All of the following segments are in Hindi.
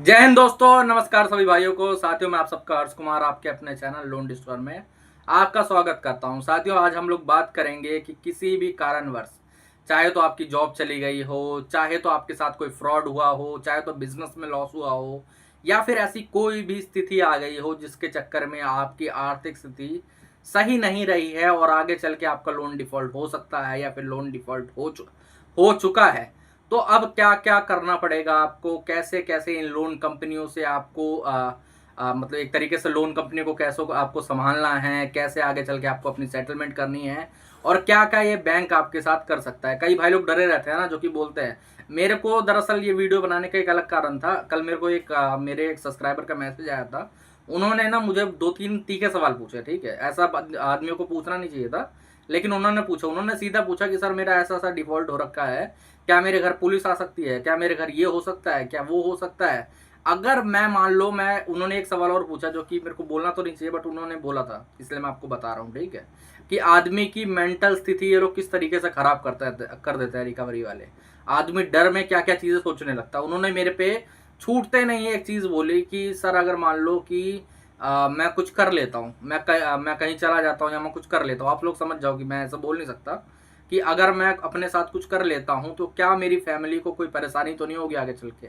जय हिंद दोस्तों, नमस्कार सभी भाइयों को। साथियों, मैं आप सबका हर्ष कुमार आपके अपने चैनल लोन डिस्कवर में आपका स्वागत करता हूं। साथियों, आज हम लोग बात करेंगे कि किसी भी कारणवश, चाहे तो आपकी जॉब चली गई हो, चाहे तो आपके साथ कोई फ्रॉड हुआ हो, चाहे तो बिजनेस में लॉस हुआ हो, या फिर ऐसी कोई भी स्थिति आ गई हो जिसके चक्कर में आपकी आर्थिक स्थिति सही नहीं रही है और आगे चल के आपका लोन डिफॉल्ट हो सकता है या फिर लोन डिफॉल्ट हो चुका है। तो अब क्या क्या करना पड़ेगा आपको, कैसे कैसे इन लोन कंपनियों से आपको मतलब एक तरीके से लोन कंपनी को कैसे आपको संभालना है, कैसे आगे चल के आपको अपनी सेटलमेंट करनी है, और क्या क्या ये बैंक आपके साथ कर सकता है। कई भाई लोग डरे रहते हैं ना, जो कि बोलते हैं। मेरे को दरअसल ये वीडियो बनाने का एक अलग कारण था। कल मेरे को मेरे एक सब्सक्राइबर का मैसेज आया था। उन्होंने ना मुझे 2-3 तीखे सवाल पूछे। ठीक है, ऐसा आदमियों को पूछना नहीं चाहिए था, लेकिन उन्होंने सीधा पूछा कि सर, मेरा ऐसा ऐसा डिफॉल्ट हो रखा है, क्या मेरे घर पुलिस आ सकती है, क्या मेरे घर ये हो सकता है, क्या वो हो सकता है। अगर मैं मान लो, मैं उन्होंने एक सवाल और पूछा जो कि मेरे को बोलना तो नहीं चाहिए, बट उन्होंने बोला था, इसलिए मैं आपको बता रहा हूँ। ठीक है, कि आदमी की मेंटल स्थिति ये लोग किस तरीके से खराब कर देते हैं रिकवरी वाले। आदमी डर में क्या क्या चीजें सोचने लगता है। उन्होंने मेरे पे छूटते नहीं एक चीज बोली कि सर, अगर मान लो कि मैं कुछ कर लेता हूँ, मैं कहीं चला जाता हूँ या मैं कुछ कर लेता हूँ, आप लोग समझ जाओ कि मैं ऐसा बोल नहीं सकता, कि अगर मैं अपने साथ कुछ कर लेता हूं तो क्या मेरी फैमिली को कोई परेशानी तो नहीं होगी आगे चल के।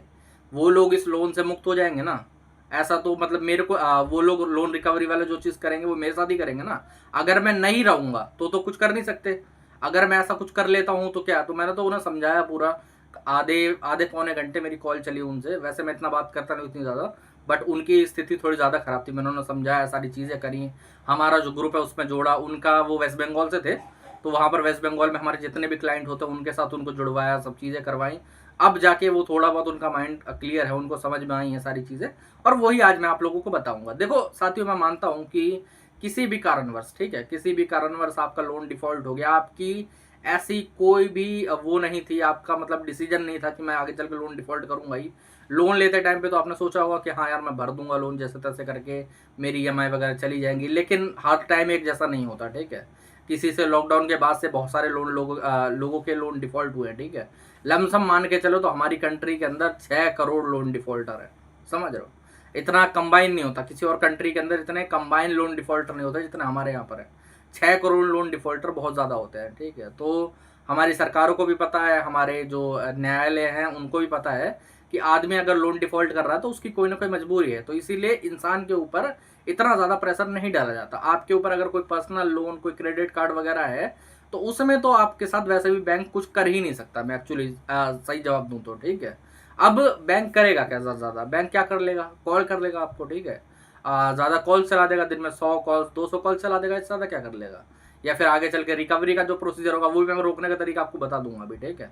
वो लोग इस लोन से मुक्त हो जाएंगे ना। ऐसा तो मतलब मेरे को वो लोग लोन रिकवरी वाले जो चीज करेंगे वो मेरे साथ ही करेंगे ना। अगर मैं नहीं रहूंगा तो कुछ कर नहीं सकते। अगर मैं ऐसा कुछ कर लेता हूं तो क्या, तो मैंने तो उन्हें समझाया पूरा। आधे आधे पौने घंटे मेरी कॉल चली उनसे। वैसे मैं इतना बात करता नहीं उतनी ज्यादा, बट उनकी स्थिति थोड़ी ज्यादा खराब थी। मैंने उन्हें समझाया, सारी चीजें करी, हमारा जो ग्रुप है उसमें जोड़ा। उनका वो वेस्ट बंगाल से थे, तो वहाँ पर वेस्ट बंगाल में हमारे जितने भी क्लाइंट होते हैं उनके साथ उनको जुड़वाया, सब चीज़ें करवाई। अब जाके वो थोड़ा बहुत उनका माइंड क्लियर है, उनको समझ में आई है सारी चीज़ें, और वही आज मैं आप लोगों को बताऊंगा। देखो साथियों, मैं मानता हूँ कि किसी भी कारणवश, ठीक है, किसी भी कारणवश आपका लोन डिफॉल्ट हो गया, आपकी ऐसी कोई भी वो नहीं थी, आपका मतलब डिसीजन नहीं था कि मैं आगे चल के लोन डिफॉल्ट करूंगा ही। लोन लेते टाइम पे तो आपने सोचा होगा कि हाँ यार, मैं भर दूंगा लोन जैसे तैसे करके, मेरी ईएमआई वगैरह चली जाएंगी, लेकिन हर टाइम एक जैसा नहीं होता। ठीक है, किसी से लॉकडाउन के बाद से बहुत सारे लोगों के लोन डिफॉल्ट हुए हैं। ठीक है, लमसम मान के चलो तो हमारी कंट्री के अंदर 6 करोड़ लोन डिफॉल्टर है। समझ रहे हो, इतना कंबाइन नहीं होता किसी और कंट्री के अंदर, इतने कंबाइन लोन डिफॉल्टर नहीं होते जितने हमारे यहाँ पर है। 6 करोड़ लोन डिफॉल्टर बहुत ज़्यादा होते हैं। ठीक है, तो हमारी सरकारों को भी पता है, हमारे जो न्यायालय हैं उनको भी पता है कि आदमी अगर लोन डिफॉल्ट कर रहा है तो उसकी कोई ना कोई मजबूरी है। तो इसीलिए इंसान के ऊपर इतना ज़्यादा प्रेशर नहीं डाला जाता। आपके ऊपर अगर कोई पर्सनल लोन, कोई क्रेडिट कार्ड वगैरह है, तो उसमें तो आपके साथ वैसे भी बैंक कुछ कर ही नहीं सकता। मैं एक्चुअली सही जवाब दूं तो, ठीक है। अब बैंक करेगा क्या? ज़्यादा बैंक क्या कर लेगा? कॉल कर लेगा आपको। ठीक है, ज़्यादा कॉल चला देगा, दिन में 100 कॉल 200 कॉल चला देगा, इससे ज़्यादा क्या कर लेगा। या फिर आगे चल के रिकवरी का जो प्रोसीजर होगा वो भी मैं रोकने का तरीका आपको बता दूंगा अभी। ठीक है,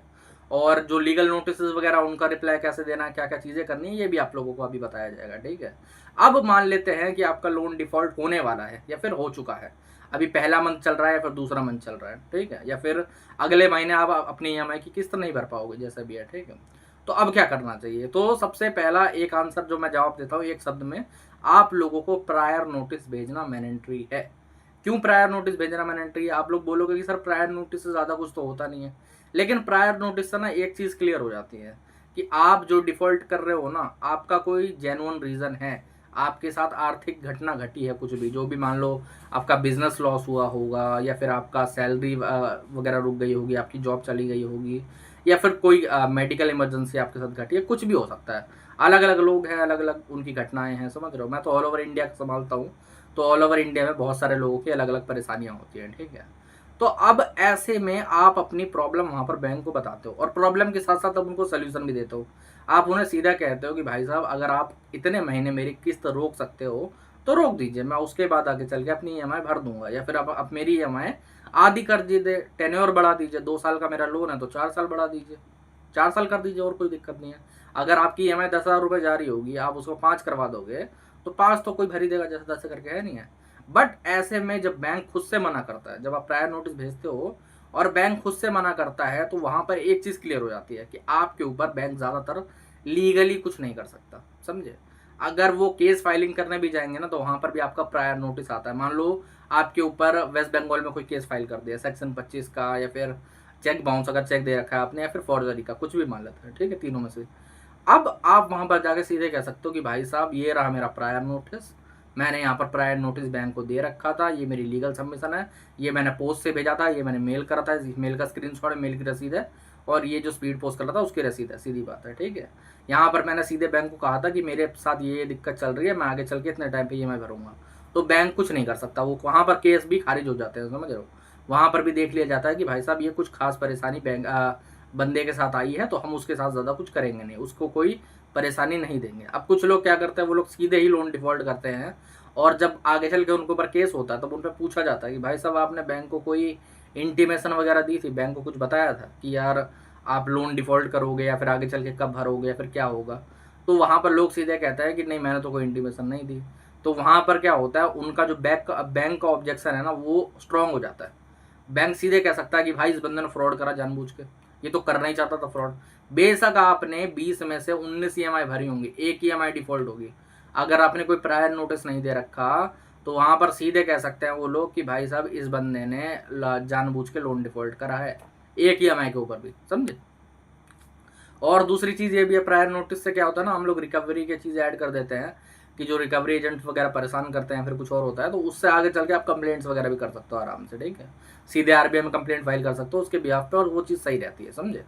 और जो लीगल नोटिस वगैरह उनका रिप्लाई कैसे देना है, क्या क्या चीज़ें करनी है, ये भी आप लोगों को अभी बताया जाएगा। ठीक है, अब मान लेते हैं कि आपका लोन डिफॉल्ट होने वाला है या फिर हो चुका है। अभी पहला मंथ चल रहा है या फिर दूसरा मंथ चल रहा है। ठीक है, या फिर अगले महीने आप अपनी ईएमआई की किस्त नहीं भर पाओगे, जैसा भी है। ठीक है, तो अब क्या करना चाहिए? तो सबसे पहला एक आंसर जो मैं जवाब देता हूँ एक शब्द में, आप लोगों को प्रायर नोटिस भेजना मैंडेटरी है। क्यों प्रायर नोटिस भेजना मैंडेटरी है? आप लोग बोलोगे कि सर, प्रायर नोटिस से ज़्यादा कुछ तो होता नहीं है। लेकिन प्रायर नोटिस से ना एक चीज़ क्लियर हो जाती है कि आप जो डिफॉल्ट कर रहे हो ना, आपका कोई जेन्युइन रीज़न है, आपके साथ आर्थिक घटना घटी है, कुछ भी, जो भी, मान लो आपका बिजनेस लॉस हुआ होगा, या फिर आपका सैलरी वगैरह रुक गई होगी, आपकी जॉब चली गई होगी, या फिर कोई मेडिकल इमरजेंसी आपके साथ घटी है, कुछ भी हो सकता है। अलग अलग लोग हैं, अलग अलग उनकी घटनाएं हैं। समझ रहे हो, मैं तो ऑल ओवर इंडिया संभालता हूँ, तो ऑल ओवर इंडिया में बहुत सारे लोगों की अलग अलग परेशानियां होती हैं। ठीक है, तो अब ऐसे में आप अपनी प्रॉब्लम वहां पर बैंक को बताते हो, और प्रॉब्लम के साथ साथ आप उनको सोल्यूशन भी देते हो। आप उन्हें सीधा कहते हो कि भाई साहब, अगर आप इतने महीने मेरी किस्त रोक सकते हो तो रोक दीजिए, मैं उसके बाद आगे चल के अपनी ईएमआई भर दूंगा। या फिर आप मेरी ईएमआई आधी कर दीजिए, टेन्योर बढ़ा दीजिए। 2 साल का मेरा लोन है तो 4 साल बढ़ा दीजिए, 4 साल कर दीजिए, और कोई दिक्कत नहीं है। अगर आपकी ईएमआई 10,000 रुपये जा रही होगी, आप उसको 5 करवा दोगे तो 5 तो कोई भर ही देगा, जैसे तैसे करके, है नहीं है। बट ऐसे में जब बैंक खुद से मना करता है, जब आप प्रायर नोटिस भेजते हो और बैंक खुद से मना करता है, तो वहां पर एक चीज क्लियर हो जाती है कि आपके ऊपर बैंक ज्यादातर लीगली कुछ नहीं कर सकता। समझे? अगर वो केस फाइलिंग करने भी जाएंगे ना, तो वहां पर भी आपका प्रायर नोटिस आता है। मान लो आपके ऊपर वेस्ट बंगाल में कोई केस फाइल कर दिया सेक्शन 25 का, या फिर चेक बाउंस अगर चेक दे रखा है आपने, या फिर फॉर्जरी का, कुछ भी मान लेते हैं। ठीक है, तीनों में से अब आप वहां पर जाके सीधे कह सकते हो कि भाई साहब ये रहा मेरा प्रायर नोटिस, मैंने यहाँ पर प्रायर नोटिस बैंक को दे रखा था, ये मेरी लीगल सबमिशन है, ये मैंने पोस्ट से भेजा था, ये मैंने मेल करा था, इस मेल का स्क्रीनशॉट है, मेल की रसीद है, और ये जो स्पीड पोस्ट कर रहा था उसकी रसीद है। सीधी बात है, ठीक है। यहाँ पर मैंने सीधे बैंक को कहा था कि मेरे साथ ये दिक्कत चल रही है, मैं आगे चल के इतने टाइम पे ये मैं भरूंगा, तो बैंक कुछ नहीं कर सकता, वो वहाँ पर केस भी खारिज हो जाते हैं, समझ रहे हो। वहाँ पर भी देख लिया जाता है कि भाई साहब ये कुछ खास परेशानी बैंक बंदे के साथ आई है, तो हम उसके साथ ज़्यादा कुछ करेंगे नहीं, उसको कोई परेशानी नहीं देंगे। अब कुछ लोग क्या करते हैं, वो लोग सीधे ही लोन डिफॉल्ट करते हैं, और जब आगे चल के उनके ऊपर केस होता है तब उन पर पूछा जाता है कि भाई साहब आपने बैंक को कोई इंटीमेशन वगैरह दी थी, बैंक को कुछ बताया था कि यार आप लोन डिफॉल्ट करोगे, या फिर आगे चल के कब भरोगे, या फिर क्या होगा। तो वहाँ पर लोग सीधे कहते हैं कि नहीं मैंने तो कोई इंटीमेशन नहीं दी। तो वहाँ पर क्या होता है, उनका जो बैंक का ऑब्जेक्शन है ना वो स्ट्रांग हो जाता है। बैंक सीधे कह सकता है कि भाई इस बंदे ने फ्रॉड करा जानबूझ के, ये तो करना ही चाहता था फ्रॉड। बेशक आपने 20 में से 19 ईएमआई भरी होंगी, एक ईएमआई डिफॉल्ट होगी, अगर आपने कोई प्रायर नोटिस नहीं दे रखा तो वहां पर सीधे कह सकते हैं वो लोग कि भाई साहब इस बंदे ने जानबूझ के लोन डिफॉल्ट करा है, एक ईएमआई के ऊपर भी, समझे। और दूसरी चीज़ ये भी है, प्रायर नोटिस से क्या होता है ना, हम लोग रिकवरी की चीज़ ऐड कर देते हैं कि जो रिकवरी एजेंट वगैरह परेशान करते हैं, फिर कुछ और होता है, तो उससे आगे चल के आप कंप्लेंट्स वगैरह भी कर सकते हो आराम से, ठीक है। सीधे आरबीआई में कंप्लेंट फाइल कर सकते हो उसके बिहाफ पे, और वो चीज़ सही रहती है, समझे।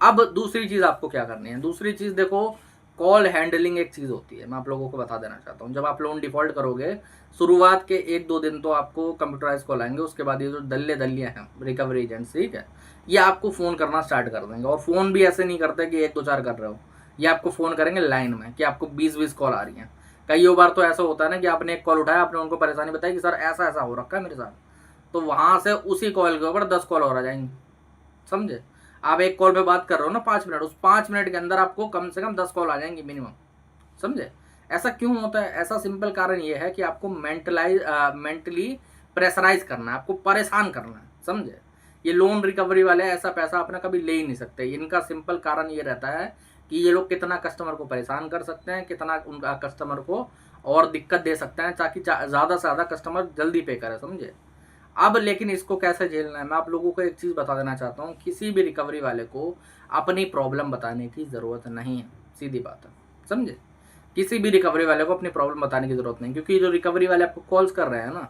अब दूसरी चीज़ आपको क्या करनी है, दूसरी चीज़ देखो, कॉल हैंडलिंग एक चीज़ होती है, मैं आप लोगों को बता देना चाहता हूँ। जब आप लोन डिफॉल्ट करोगे, शुरुआत के 1-2 दिन तो आपको कंप्यूटराइज कॉल आएंगे, उसके बाद ये जो दल्लियाँ हैं रिकवरी एजेंट्स, ठीक है, ये आपको फ़ोन करना स्टार्ट कर देंगे। और फ़ोन भी ऐसे नहीं करते कि 1-2-4 कर रहे हो, ये आपको फ़ोन करेंगे लाइन में कि आपको 20-20 कॉल आ रही हैं। कई बार तो ऐसा होता है ना कि आपने एक कॉल उठाया, आपने उनको परेशानी बताई कि सर ऐसा ऐसा हो रखा है मेरे साथ, तो वहाँ से उसी कॉल के ऊपर 10 कॉल और आ जाएंगे, समझे। आप एक कॉल पे बात कर रहे हो ना 5 मिनट, उस 5 मिनट के अंदर आपको कम से कम 10 कॉल आ जाएंगी मिनिमम, समझे। ऐसा क्यों होता है, ऐसा सिंपल कारण ये है कि आपको मेंटली प्रेशराइज करना है, आपको परेशान करना है, समझे। ये लोन रिकवरी वाले ऐसा पैसा अपना कभी ले ही नहीं सकते। इनका सिंपल कारण ये रहता है कि ये लोग कितना कस्टमर को परेशान कर सकते हैं, कितना उनका कस्टमर को और दिक्कत दे सकते हैं, ताकि ज़्यादा से ज़्यादा कस्टमर जल्दी पे करे, समझे। अब लेकिन इसको कैसे झेलना है, मैं आप लोगों को एक चीज़ बता देना चाहता हूँ, किसी भी रिकवरी वाले को अपनी प्रॉब्लम बताने की ज़रूरत नहीं है, सीधी बात है, समझे। किसी भी रिकवरी वाले को अपनी प्रॉब्लम बताने की ज़रूरत नहीं, क्योंकि जो रिकवरी वाले आपको कॉल्स कर रहे हैं ना,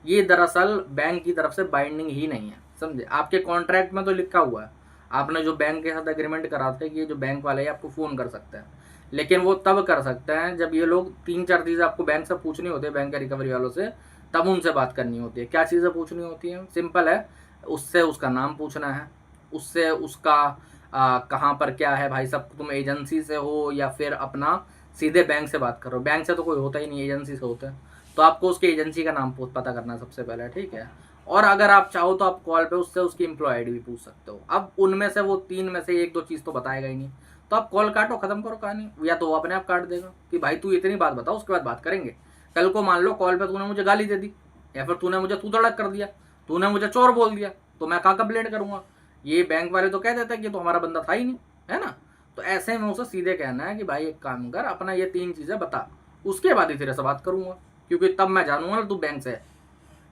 ये दरअसल बैंक की तरफ से बाइंडिंग ही नहीं है, समझे। आपके कॉन्ट्रैक्ट में तो लिखा हुआ है, आपने जो बैंक के साथ एग्रीमेंट करा था कि ये जो बैंक वाले आपको फ़ोन कर सकते हैं, लेकिन वो तब कर सकते हैं जब ये लोग 3-4 चीज़ें आपको बैंक से पूछनी होती है, बैंक के रिकवरी वालों से, तब उनसे बात करनी होती है। क्या चीज़ें पूछनी होती हैं, सिंपल है, उससे उसका नाम पूछना है, उससे उसका कहाँ पर क्या है, भाई साहब तुम एजेंसी से हो या फिर अपना सीधे बैंक से बात करो। बैंक से तो कोई होता ही नहीं, एजेंसी से होता है, तो आपको उसके एजेंसी का नाम पता करना है सबसे पहले, ठीक है। और अगर आप चाहो तो आप कॉल पे उससे उसकी एम्प्लॉय आईडी भी पूछ सकते हो। अब उनमें से वो 3 में से 1-2 चीज़ तो बताएगा ही नहीं, तो आप कॉल काटो, खत्म करो कहानी, या तो वो अपने आप काट देगा कि भाई तू इतनी बात बताओ, उसके बाद बात करेंगे। कल को मान लो कॉल पे तूने मुझे गाली दे दी, या फिर तूने मुझे तू तड़क कर दिया, तूने मुझे चोर बोल दिया, तो मैं कहाँ कंप्लेंट करूंगा। ये बैंक वाले तो कह देते हैं कि तो हमारा बंदा था ही नहीं, है ना। तो ऐसे में उसे सीधे कहना है कि भाई एक काम कर, अपना ये 3 चीज़ें बता, उसके बाद ही तेरे से बात करूंगा, क्योंकि तब मैं जानूंगा ना तू बैंक से है,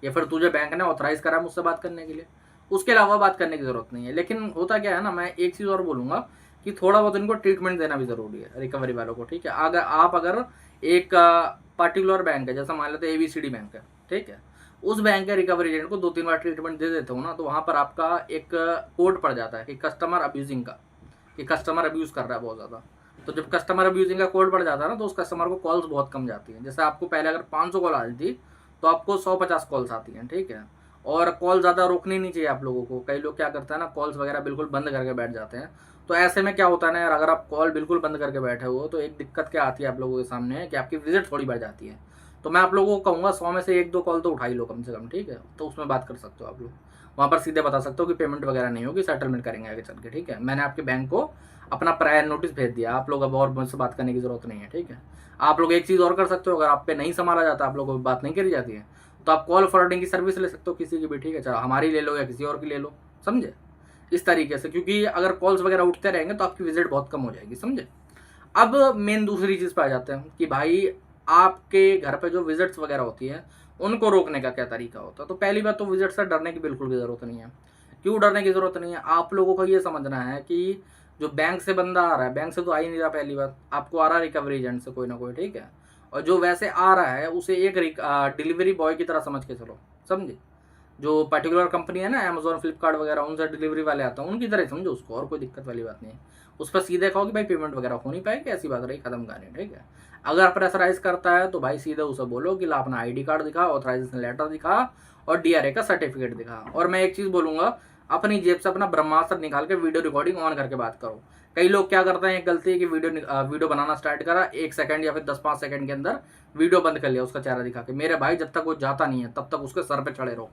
या फिर तुझे बैंक ने ऑथराइज करा मुझसे बात करने के लिए। उसके अलावा बात करने की ज़रूरत नहीं है। लेकिन होता क्या है ना, मैं एक चीज़ और बोलूँगा कि थोड़ा बहुत इनको ट्रीटमेंट देना भी ज़रूरी है रिकवरी वालों को, ठीक है। अगर एक पर्टिकुलर बैंक है, जैसा मान लेते हैं ABCD बैंक है, ठीक है, उस बैंक के रिकवरी एजेंट को 2-3 बार ट्रीटमेंट दे देते हो ना, तो वहाँ पर आपका एक कोड पड़ जाता है कि कस्टमर अब्यूजिंग का, कि कस्टमर अब्यूज़ कर रहा है बहुत ज़्यादा। तो जब कस्टमर अब्यूजिंग का कोड पड़ जाता है ना, तो उस कस्टमर को कॉल्स बहुत कम जाती हैं। जैसे आपको पहले अगर 500 कॉल आ रही थी, तो आपको 150 कॉल्स आती हैं, ठीक है। और कॉल ज़्यादा रोकनी नहीं चाहिए आप लोगों को। कई लोग क्या करते हैं ना, कॉल्स वगैरह बिल्कुल बंद करके बैठ जाते हैं। तो ऐसे में क्या होता है ना यार, अगर आप कॉल बिल्कुल बंद करके बैठे हो तो एक दिक्कत क्या आती है आप लोगों के सामने कि आपकी विजिट थोड़ी बढ़ जाती है। तो मैं आप लोगों को कहूँगा 100 में से 1-2 कॉल तो उठा ही लो कम से कम, ठीक है। तो उसमें बात कर सकते हो आप लोग, वहाँ पर सीधे बता सकते हो कि पेमेंट वगैरह नहीं होगी, सेटलमेंट करेंगे आगे चल के, ठीक है। मैंने आपके बैंक को अपना प्रायर नोटिस भेज दिया, आप लोग अब और मुझसे बात करने की ज़रूरत नहीं है, ठीक है। आप लोग एक चीज़ और कर सकते हो, अगर आप पे नहीं संभाला जाता, आप लोगों को बात नहीं करी जाती है, तो आप कॉल फॉरवर्डिंग की सर्विस ले सकते हो किसी की भी, ठीक है, चाहे हमारी ले लो या किसी और की ले लो, समझे। इस तरीके से, क्योंकि अगर कॉल्स वगैरह उठते रहेंगे तो आपकी विजिट बहुत कम हो जाएगी, समझे। अब मेन दूसरी चीज़ पे आ जाते हैं कि भाई आपके घर पे जो विजिट्स वगैरह होती है उनको रोकने का क्या तरीका होता है। तो पहली बात तो विजिट से डरने की बिल्कुल भी ज़रूरत नहीं है। क्यों डरने की ज़रूरत नहीं है, आप लोगों को ये समझना है कि जो बैंक से बंदा आ रहा है, बैंक से तो आ ही नहीं रहा, पहली बात आपको आ रहा है रिकवरी एजेंट से कोई ना कोई, ठीक है। और जो वैसे आ रहा है उसे एक डिलीवरी बॉय की तरह समझ के चलो, समझे। जो पर्टिकुलर कंपनी है ना, अमेजोन, फ्लिपकार्ट वगैरह, उनसे डिलीवरी वाले आते हैं, उनकी तरह समझो उसको, और कोई दिक्कत वाली बात नहीं है। उस पर सीधे कहो कि भाई पेमेंट वगैरह हो नहीं पाएगी, ऐसी बात रही, खत्म कहानी, ठीक है। अगर प्रेशराइज करता है तो भाई सीधे उसे बोलो कि ला अपना आईडी कार्ड दिखा, ऑथराइजेशन लेटर दिखा और डीआरए का सर्टिफिकेट दिखा। और मैं एक चीज़ बोलूँगा, अपनी जेब से अपना ब्रह्मास्त्र निकाल के वीडियो रिकॉर्डिंग ऑन करके बात करो। कई लोग क्या करते हैं, एक गलती है कि वीडियो बनाना स्टार्ट करा, 1 सेकंड या फिर 10-5 सेकंड के अंदर वीडियो बंद कर लिया उसका चेहरा दिखा के। मेरे भाई जब तक वो जाता नहीं है तब तक उसके सर पे चढ़े रहो,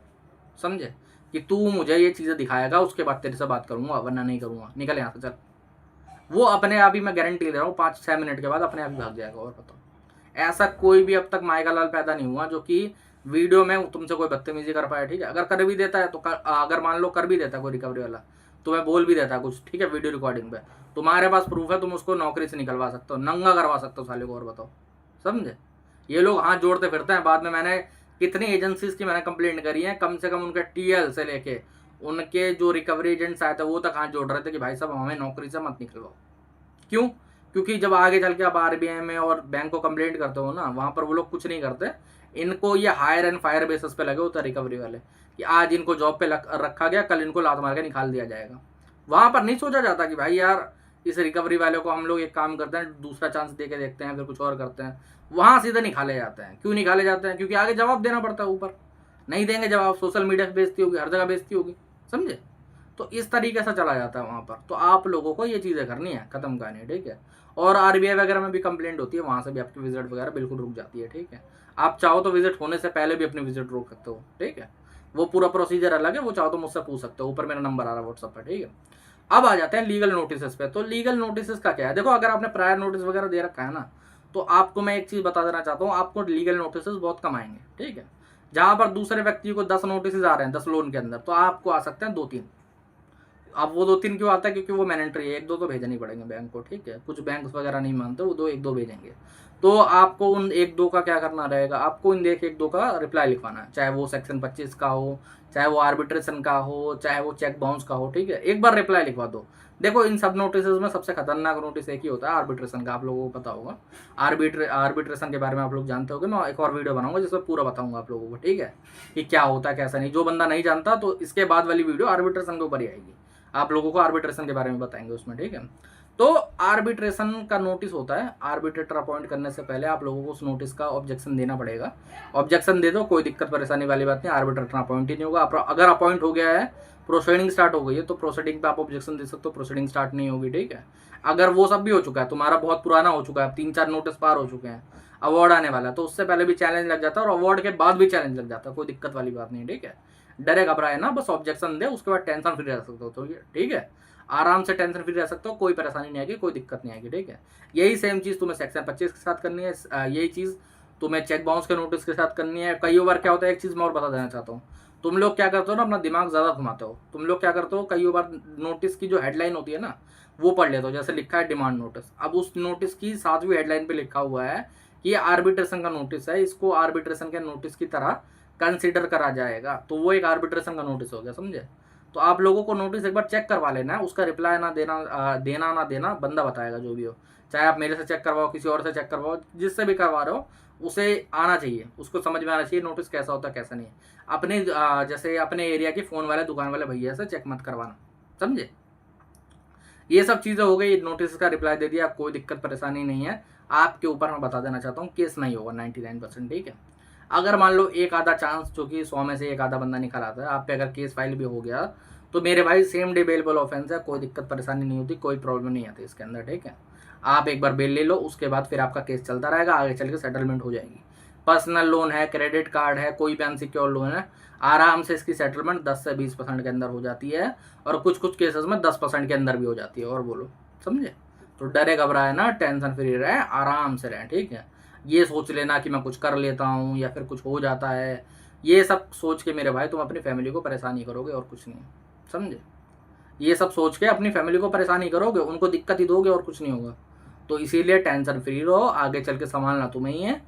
समझे, कि तू मुझे ये चीज़ें दिखाएगा उसके बाद तेरे से बात करूंगा, वरना नहीं करूंगा, निकल यहाँ से चल। वो अपने आप ही, मैं गारंटी दे रहा हूँ, 5-6 मिनट के बाद अपने आप ही भाग जाएगा। और बताओ, ऐसा कोई भी अब तक मायका लाल पैदा नहीं हुआ जो कि वीडियो में तुमसे कोई बदतमीजी कर पाया, ठीक है। अगर कर भी देता है तो अगर मान लो कर भी देता है कोई रिकवरी वाला, तुम्हें बोल भी देता है कुछ, ठीक है, वीडियो रिकॉर्डिंग पे, तुम्हारे पास प्रूफ है, तुम उसको नौकरी से निकलवा सकते हो, नंगा करवा सकते हो साले को। और बताओ, समझे। ये लोग हाथ जोड़ते फिरते हैं, बाद में मैंने कितनी एजेंसीज की मैंने कंप्लेंट करी है, कम से कम उनके टीएल से लेके उनके जो रिकवरी एजेंट्स आए थे वो तक हाथ जोड़ रहे थे कि भाई साहब हमें नौकरी से मत निकलवाओ। क्यों? क्योंकि जब आगे चल के आप आरबीआई में और बैंक को कंप्लेंट करते हो ना, वहां पर वो लोग कुछ नहीं करते। इनको ये हायर एंड फायर बेसिस पे लगे होते रिकवरी वाले कि आज इनको जॉब पे रखा गया, कल इनको लात मार के निकाल दिया जाएगा। वहां पर नहीं सोचा जाता कि भाई यार इस रिकवरी वाले को हम लोग एक काम करते हैं, दूसरा चांस दे के देखते हैं, फिर कुछ और करते हैं। वहां सीधे निकाले जाते हैं। क्यों निकाले जाते हैं? क्योंकि आगे जवाब देना पड़ता है, ऊपर नहीं देंगे जवाब, सोशल मीडिया पे बेइज्जती होगी, हर जगह बेइज्जती होगी, समझे। तो इस तरीके से चला जाता है वहां पर। तो आप लोगों को ये चीज़ें करनी है, खत्म करनी है, ठीक है। और आरबीआई वगैरह में भी कंप्लेंट होती है, वहां से भी आपकी विजिट वगैरह बिल्कुल रुक जाती है, ठीक है। आप चाहो तो विजिट होने से पहले भी अपनी विजिट रोक सकते हो, ठीक है। वो पूरा प्रोसीजर अलग है, वो चाहो तो मुझसे पूछ सकते हो, ऊपर मेरा नंबर आ रहा है व्हाट्सएप पर, ठीक है। अब आ जाते हैं लीगल नोटिस पे। तो लीगल नोटिस का क्या है, देखो अगर आपने प्रायर नोटिस वगैरह दे रखा है ना, तो आपको मैं एक चीज बता देना चाहता हूँ, आपको लीगल नोटिस बहुत कम आएंगे, ठीक है। जहां पर दूसरे व्यक्ति को 10 नोटिस आ रहे हैं 10 लोन के अंदर, तो आपको आ सकते हैं 2-3। अब वो 2-3 क्यों आता है? क्योंकि वो मैंडेटरी है, 1-2 तो भेजने ही पड़ेंगे बैंक को, ठीक है। कुछ बैंक वगैरह नहीं मानते, वो 1-2 भेजेंगे। तो आपको उन 1-2 का क्या करना रहेगा, आपको उन 1-2 का रिप्लाई लिखवाना है, चाहे वो सेक्शन 25 का हो, चाहे वो आर्बिट्रेशन का हो, चाहे वो चेक बाउंस का हो, ठीक है। एक बार रिप्लाई लिखवा दो। देखो इन सब नोटिस में सबसे खतरनाक नोटिस एक ही होता है, आर्बिट्रेशन का। आप लोगों को पता होगा आर्बिट्रेशन के बारे में, आप लोग जानते होंगे। मैं एक और वीडियो बनाऊंगा जिसमें पूरा बताऊंगा आप लोगों को, ठीक है, कि क्या होता है कैसा नहीं। जो बंदा नहीं जानता तो इसके बाद वाली वीडियो आर्बिट्रेशन के ऊपर ही आएगी, आप लोगों को आर्बिट्रेशन के बारे में बताएंगे उसमें, ठीक है। तो आर्बिट्रेशन का नोटिस होता है, आर्बिट्रेटर अपॉइंट करने से पहले आप लोगों को उस नोटिस का ऑब्जेक्शन देना पड़ेगा। ऑब्जेक्शन दे दो, कोई दिक्कत परेशानी वाली बात नहीं, आर्बिट्रेटर अपॉइंट ही नहीं होगा। अगर अपॉइंट हो गया है, प्रोसीडिंग स्टार्ट हो गई है, तो प्रोसीडिंग पे आप ऑब्जेक्शन दे सकते हो, प्रोसीडिंग स्टार्ट नहीं होगी, ठीक है। अगर वो सब भी हो चुका है, तुम्हारा बहुत पुराना हो चुका है, 3-4 नोटिस पार हो चुके हैं, अवार्ड आने वाला है, तो उससे पहले भी चैलेंज लग जाता है और अवार्ड के बाद भी चैलेंज लग जाता है, कोई दिक्कत वाली बात नहीं, ठीक है। डरे घबराए ना, बस ऑब्जेक्शन दे, उसके बाद टेंशन फ्री रह सकते हो, तो ठीक है, आराम से टेंशन फ्री रह सकते हो, कोई परेशानी नहीं आएगी, कोई दिक्कत नहीं आएगी, ठीक है। यही सेम चीज़ तुम्हें सेक्शन 25 के साथ करनी है, यही चीज़ तुम्हें चेक बाउंस के नोटिस के साथ करनी है। कई बार क्या होता है, एक चीज़ मैं और बता देना चाहता हूँ, तुम लोग क्या करते हो ना, अपना दिमाग ज़्यादा घुमाते हो। तुम लोग क्या करते हो, कई बार नोटिस की जो हेडलाइन होती है ना, वो पढ़ लेते हो। जैसे लिखा है डिमांड नोटिस, अब उस नोटिस की 7वीं हेडलाइन पे लिखा हुआ है कि ये आर्बिट्रेशन का नोटिस है, इसको आर्बिट्रेशन के नोटिस की तरह कंसिडर करा जाएगा, तो वो एक आर्बिट्रेशन का नोटिस हो गया, समझे। तो आप लोगों को नोटिस एक बार चेक करवा लेना है, उसका रिप्लाई ना देना ना देना बंदा बताएगा, जो भी हो। चाहे आप मेरे से चेक करवाओ, किसी और से चेक करवाओ, जिससे भी करवा रहे हो, उसे आना चाहिए, उसको समझ में आना चाहिए नोटिस कैसा होता है कैसा नहीं। अपने जैसे अपने एरिया के फ़ोन वाले दुकान वाले भैया से चेक मत करवाना, समझे। ये सब चीज़ें हो गई, नोटिस का रिप्लाई दे दिया, कोई दिक्कत परेशानी नहीं है आपके ऊपर। मैं बता देना चाहता हूँ, केस नहीं होगा 99%, ठीक है। अगर मान लो एक आधा चांस, जो कि 100 में से एक आधा बंदा निकल आता है, आप पे अगर केस फाइल भी हो गया, तो मेरे भाई सेम डे बेलेबल ऑफेंस है, कोई दिक्कत परेशानी नहीं होती, कोई प्रॉब्लम नहीं आती इसके अंदर, ठीक है। आप एक बार बेल ले लो, उसके बाद फिर आपका केस चलता रहेगा, आगे चल के सेटलमेंट हो जाएगी। पर्सनल लोन है, क्रेडिट कार्ड है, कोई भी अनसिक्योर लोन है, आराम से इसकी सेटलमेंट 10 से 20% के अंदर हो जाती है, और कुछ कुछ केसेस में 10% के अंदर भी हो जाती है। और बोलो, समझे। तो डरे घबराए ना, टेंशन फ्री रहे, आराम से रहें, ठीक है। ये सोच लेना कि मैं कुछ कर लेता हूँ या फिर कुछ हो जाता है, ये सब सोच के मेरे भाई तुम अपनी फैमिली को परेशानी करोगे, और कुछ नहीं, समझे। ये सब सोच के अपनी फैमिली को परेशानी करोगे, उनको दिक्कत ही दोगे, और कुछ नहीं होगा। तो इसीलिए टेंशन फ्री रहो, आगे चल के संभालना तुम्हें ही है।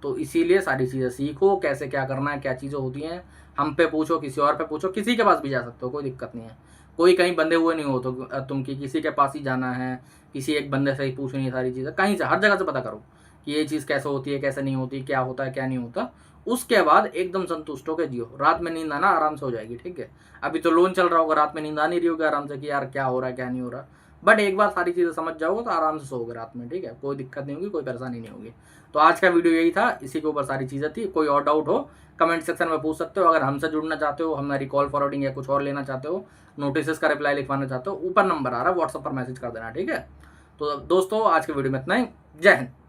तो इसीलिए सारी चीज़ें सीखो, कैसे क्या करना है, क्या चीज़ें होती हैं। हम पे पूछो, किसी और पे पूछो, किसी के पास भी जा सकते हो, कोई दिक्कत नहीं है। कोई कहीं बंधे हुए नहीं हो तो तुम कि किसी के पास ही जाना है, किसी एक बंदे से ही पूछनी है सारी चीज़ें, कहीं से हर जगह से पता करो कि ये चीज़ कैसे होती है, कैसे नहीं होती, क्या होता है, क्या नहीं होता। उसके बाद एकदम संतुष्ट होकर जियो। रात में नींद आना आराम से हो जाएगी, ठीक है। अभी तो लोन चल रहा होगा, रात में नींद आ नहीं रही होगी आराम से कि यार क्या हो रहा है, क्या नहीं हो रहा। बट एक बार सारी चीज़ें समझ जाओगे तो आराम से सोओगे रात में, ठीक है। कोई दिक्कत नहीं होगी, कोई परेशानी नहीं होगी। तो आज का वीडियो यही था, इसी के ऊपर सारी चीज़ें थी। कोई और डाउट हो कमेंट सेक्शन में पूछ सकते हो। अगर हमसे जुड़ना चाहते हो, हमारी कॉल फॉरवर्डिंग या कुछ और लेना चाहते हो, नोटिस का रिप्लाई लिखवाना चाहते हो, ऊपर नंबर आ रहा है, व्हाट्सएप पर मैसेज कर देना, ठीक है। तो दोस्तों आज के वीडियो में इतना ही। जय हिंद।